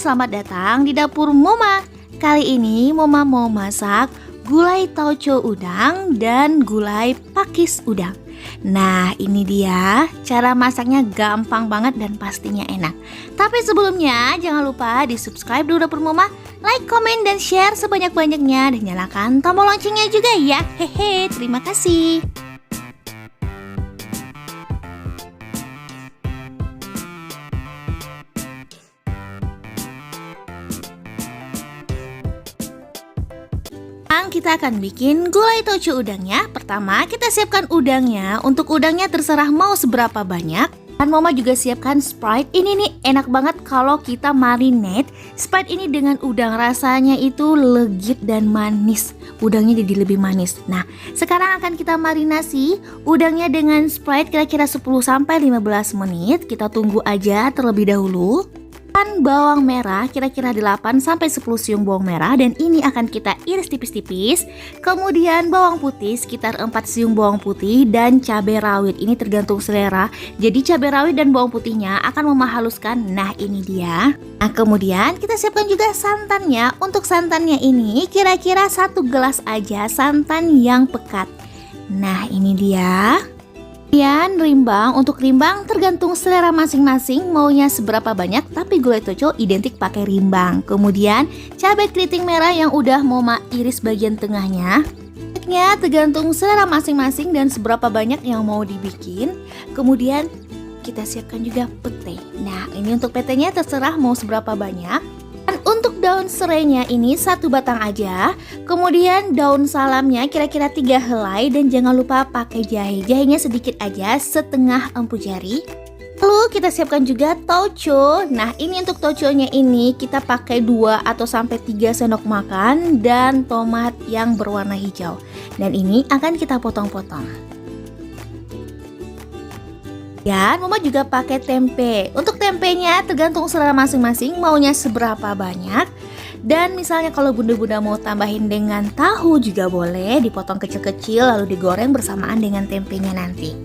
selamat datang di dapur Moma. Kali ini Moma mau masak gulai tauco udang dan gulai pakis udang. Nah, ini dia cara masaknya, gampang banget dan pastinya enak. Tapi sebelumnya jangan lupa di subscribe dulu dapur Moma, like, komen, dan share sebanyak-banyaknya, dan nyalakan tombol loncengnya juga ya. Hehe, terima kasih. Kita akan bikin gulai tauco udangnya. Pertama kita siapkan udangnya. Untuk udangnya terserah mau seberapa banyak. Dan Mama juga siapkan Sprite. Ini nih enak banget kalau kita marinate Sprite ini dengan udang. Rasanya itu legit dan manis. Udangnya jadi lebih manis. Nah, sekarang akan kita marinasi udangnya dengan Sprite kira-kira 10-15 menit. Kita tunggu aja terlebih dahulu. Bawang merah kira-kira 8-10 siung bawang merah, dan ini akan kita iris tipis-tipis. Kemudian bawang putih sekitar 4 siung bawang putih, dan cabai rawit ini tergantung selera. Jadi cabai rawit dan bawang putihnya akan memahaluskan. Nah, ini dia. Nah, kemudian kita siapkan juga santannya. Untuk santannya ini kira-kira 1 gelas aja, santan yang pekat. Nah, ini dia. Kemudian rimbang, untuk rimbang tergantung selera masing-masing maunya seberapa banyak, tapi gulai tauco identik pakai rimbang. Kemudian cabai keriting merah yang udah Moma iris bagian tengahnya. Banyaknya tergantung selera masing-masing dan seberapa banyak yang mau dibikin. Kemudian kita siapkan juga pete. Nah, ini untuk petenya terserah mau seberapa banyak. Dan untuk daun serainya ini 1 batang aja. Kemudian daun salamnya kira-kira 3 helai, dan jangan lupa pakai jahe. Jahenya sedikit aja, setengah empu jari. Lalu kita siapkan juga tauco. Nah, ini untuk tauconya ini kita pakai 2 atau sampai 3 sendok makan, dan tomat yang berwarna hijau. Dan ini akan kita potong-potong. Ya, Mama juga pakai tempe. Untuk tempenya tergantung selera masing-masing maunya seberapa banyak. Dan misalnya kalau bunda-bunda mau tambahin dengan tahu juga boleh, dipotong kecil-kecil lalu digoreng bersamaan dengan tempenya nanti.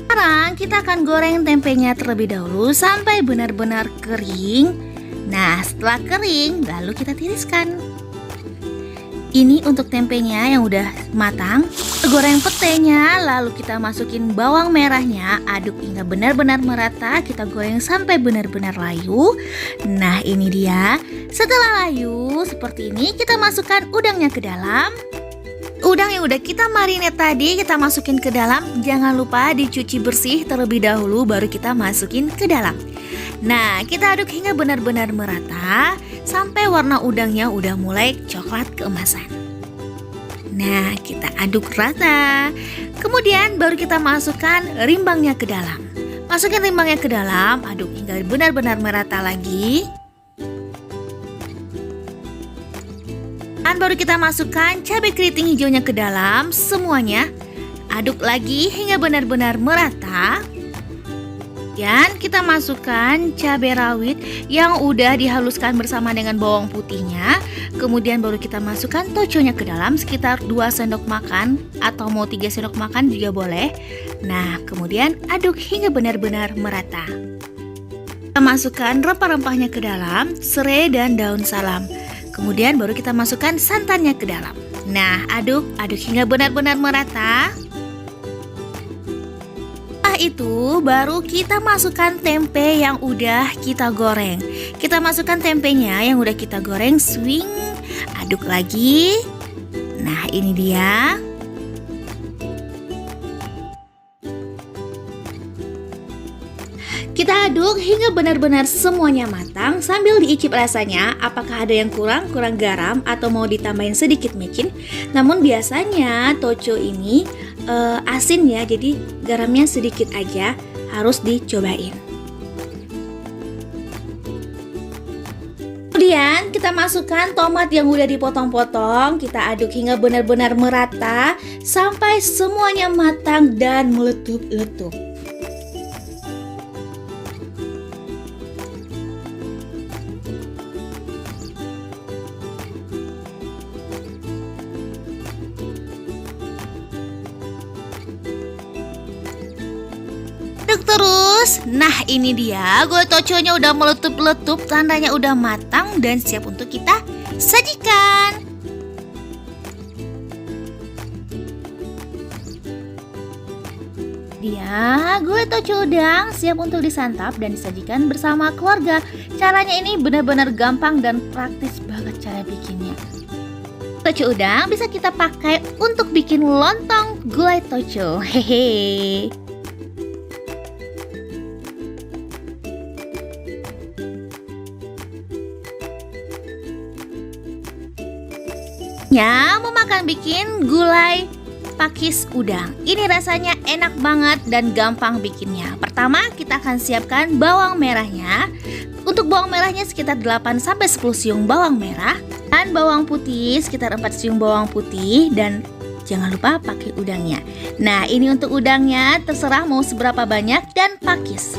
Sekarang kita akan goreng tempenya terlebih dahulu sampai benar-benar kering. Nah, setelah kering lalu kita tiriskan. Ini untuk tempenya yang udah matang. Goreng petenya, lalu kita masukin bawang merahnya, aduk hingga benar-benar merata. Kita goreng sampai benar-benar layu. Nah, ini dia. Setelah layu seperti ini, kita masukkan udangnya ke dalam. Udang yang udah kita marinate tadi kita masukin ke dalam. Jangan lupa dicuci bersih terlebih dahulu baru kita masukin ke dalam. Nah, kita aduk hingga benar-benar merata sampai warna udangnya udah mulai coklat keemasan. Nah, kita aduk rata. Kemudian baru kita masukkan rimbangnya ke dalam. Masukin rimbangnya ke dalam, aduk hingga benar-benar merata lagi. Dan baru kita masukkan cabai keriting hijaunya ke dalam semuanya. Aduk lagi hingga benar-benar merata. Dan kita masukkan cabai rawit yang udah dihaluskan bersama dengan bawang putihnya. Kemudian baru kita masukkan tauconya ke dalam sekitar 2 sendok makan atau mau 3 sendok makan juga boleh. Nah, kemudian aduk hingga benar-benar merata. Kita masukkan rempah-rempahnya ke dalam, serai dan daun salam. Kemudian baru kita masukkan santannya ke dalam. Nah, aduk hingga benar-benar merata. Itu baru kita masukkan tempe yang udah kita goreng. Kita masukkan tempenya yang udah kita goreng, swing, aduk lagi. Nah, ini dia. Kita aduk hingga benar-benar semuanya matang sambil diicip rasanya apakah ada yang kurang garam atau mau ditambahin sedikit micin. Namun biasanya tauco ini asin ya, jadi garamnya sedikit aja, harus dicobain. Kemudian kita masukkan tomat yang udah dipotong-potong. Kita aduk hingga benar-benar merata sampai semuanya matang dan meletup-letup. Aduk terus. Nah ini dia, gulai toconya udah meletup-letup, tandanya udah matang dan siap untuk kita sajikan. Dia, gulai toco udang siap untuk disantap dan disajikan bersama keluarga. Caranya ini benar-benar gampang dan praktis banget cara bikinnya. Toco udang bisa kita pakai untuk bikin lontong gulai toco. Hehe. Ya, mau makan bikin gulai pakis udang. Ini rasanya enak banget dan gampang bikinnya. Pertama, kita akan siapkan bawang merahnya. Untuk bawang merahnya sekitar 8-10 siung bawang merah dan bawang putih sekitar 4 siung bawang putih, dan jangan lupa pakai udangnya. Nah, ini untuk udangnya terserah mau seberapa banyak dan pakis.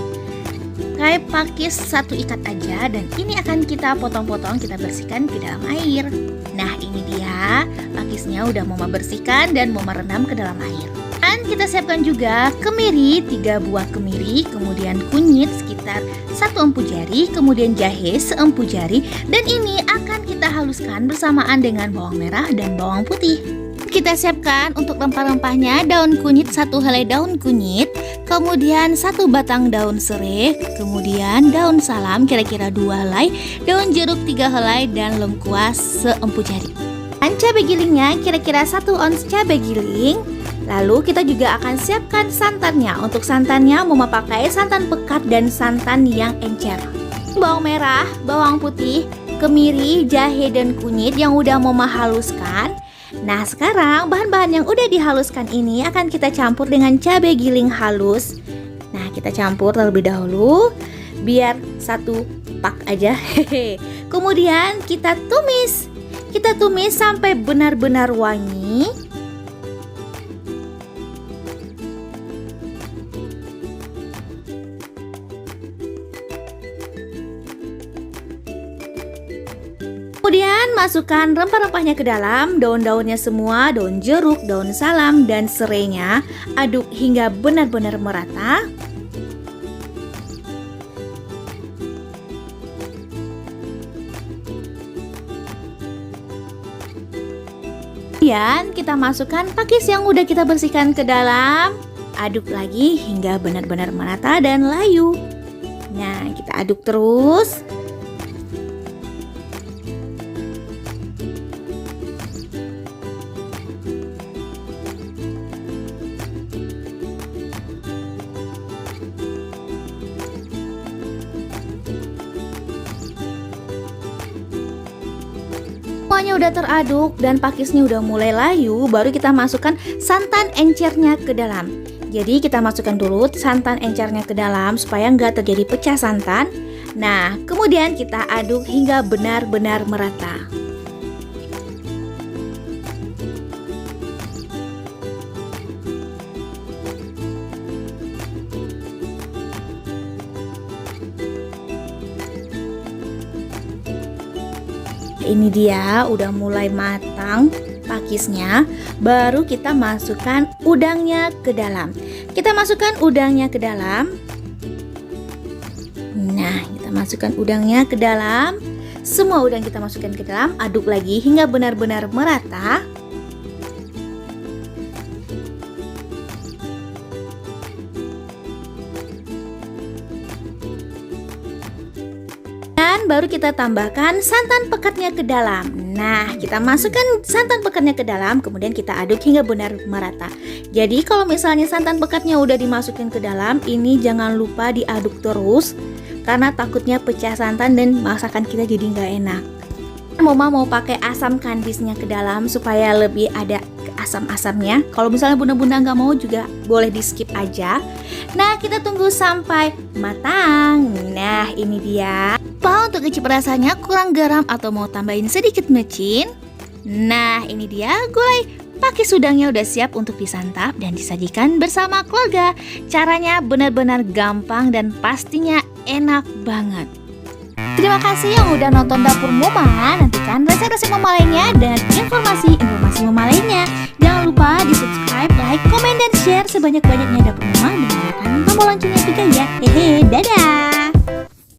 Kayak pakis 1 ikat aja, dan ini akan kita potong-potong, kita bersihkan ke dalam air. Nah ini dia, pakisnya udah Mama bersihkan dan Mama rendam ke dalam air. Dan kita siapkan juga kemiri, 3 buah kemiri, kemudian kunyit sekitar 1 empu jari, kemudian jahe seempu jari. Dan ini akan kita haluskan bersamaan dengan bawang merah dan bawang putih. Kita siapkan untuk rempah-rempahnya, daun kunyit 1 helai daun kunyit, kemudian 1 batang daun serai, kemudian daun salam kira-kira 2 helai, daun jeruk 3 helai, dan lengkuas seempu jari. Dan cabai gilingnya kira-kira 1 ons cabai giling. Lalu kita juga akan siapkan santannya. Untuk santannya Mama pakai santan pekat dan santan yang encer. Bawang merah, bawang putih, kemiri, jahe, dan kunyit yang udah Mama haluskan. Nah sekarang bahan-bahan yang udah dihaluskan ini akan kita campur dengan cabai giling halus. Nah kita campur terlebih dahulu biar 1 pak aja. Kemudian kita tumis. Kita tumis sampai benar-benar wangi. Kemudian masukkan rempah-rempahnya ke dalam, daun-daunnya semua, daun jeruk, daun salam, dan serainya. Aduk hingga benar-benar merata. Kemudian kita masukkan pakis yang udah kita bersihkan ke dalam. Aduk lagi hingga benar-benar merata dan layu. Nah kita aduk terus. Semuanya udah teraduk dan pakisnya udah mulai layu, baru kita masukkan santan encernya ke dalam. Jadi kita masukkan dulu santan encernya ke dalam supaya nggak terjadi pecah santan. Nah, kemudian kita aduk hingga benar-benar merata. Ini dia udah mulai matang pakisnya, baru kita masukkan udangnya ke dalam. Kita masukkan udangnya ke dalam. Nah, kita masukkan udangnya ke dalam. Semua udang kita masukkan ke dalam, aduk lagi hingga benar-benar merata. Baru kita tambahkan santan pekatnya ke dalam. Nah, kita masukkan santan pekatnya ke dalam, kemudian kita aduk hingga benar merata. Jadi kalau misalnya santan pekatnya udah dimasukin ke dalam, ini jangan lupa diaduk terus karena takutnya pecah santan dan masakan kita jadi nggak enak. Mama mau pakai asam kandisnya ke dalam supaya lebih ada asam-asamnya. Kalau misalnya bunda-bunda nggak mau juga boleh di skip aja. Nah, kita tunggu sampai matang. Nah, ini dia. Apa untuk icip rasanya kurang garam atau mau tambahin sedikit mecin? Nah, ini dia gulai pakis udangnya udah siap untuk disantap dan disajikan bersama keluarga. Caranya benar-benar gampang dan pastinya enak banget. Terima kasih yang udah nonton Dapur Mama. Nantikan resep-resep Mama lainnya dan informasi Mama lainnya. Jangan lupa di subscribe, like, komen, dan share sebanyak-banyaknya Dapur Mama. Dan